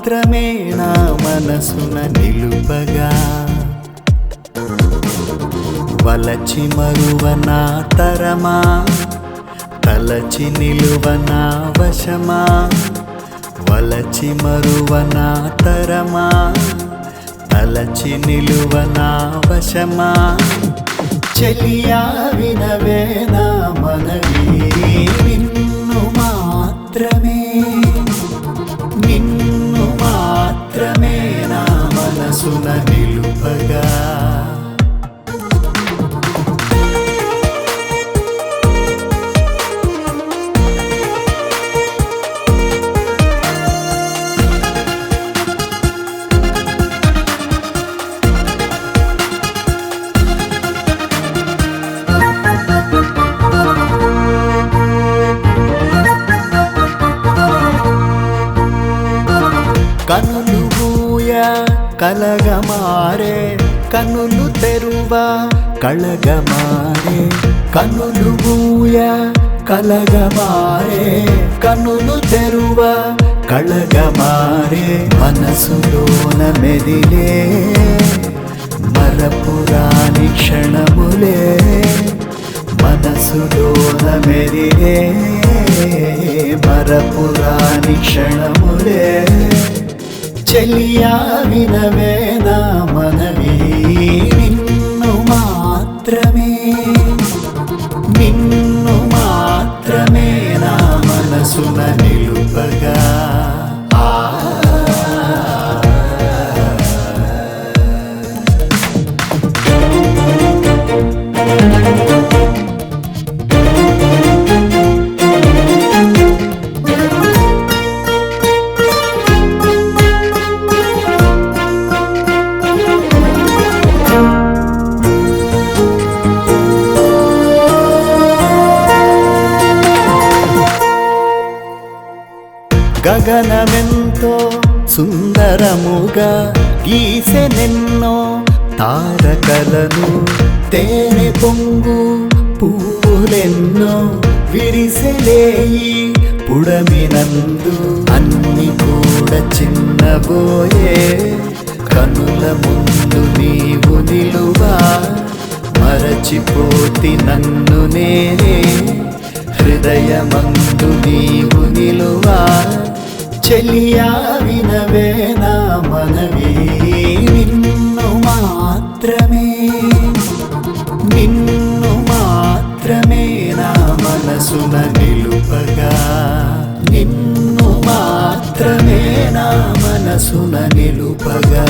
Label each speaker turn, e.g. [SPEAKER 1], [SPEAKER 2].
[SPEAKER 1] మాత్రమే నా మనసున నిలుపగా వలచి మరువనా తరమా తలచి నిలువనా వశమా వలచి మరువనా తరమా తలచి నిలువనా వశమా చెలియా వినవే నా మనవి నిన్ను మాత్రమే నా మనసున నిలుపగా కనులు మూయ కలగమారే కనులు తెరువ కళగమారే కనులు మూయ కలగమారే కనులు తెరువ కళగమారే మనసులోన మెదిలే మరపురాని క్షణములే మనసులోన మెదిలే మరపురాని క్షణములే చెలియా వినవే నా మనవి నిన్ను మాత్రమే నా మనసున నిలుపగా గగనమెంతో సుందరముగా గీసెనెన్నో తారకలను తేనె పొంగు పువ్వులెన్నో విరిసెలేయి పుడమినందు అన్ని కూడా చిన్నబోయే కనుల ముందు నీవు నిలువా మరచిపోతి నన్ను నేనే హృదయమందు నీవు నిలువా చెలియా వినవే నా మనవి నిన్ను మాత్రమే నా మనసున నిలుపగా నిన్ను మాత్రమే నా మనసున నిలుపగా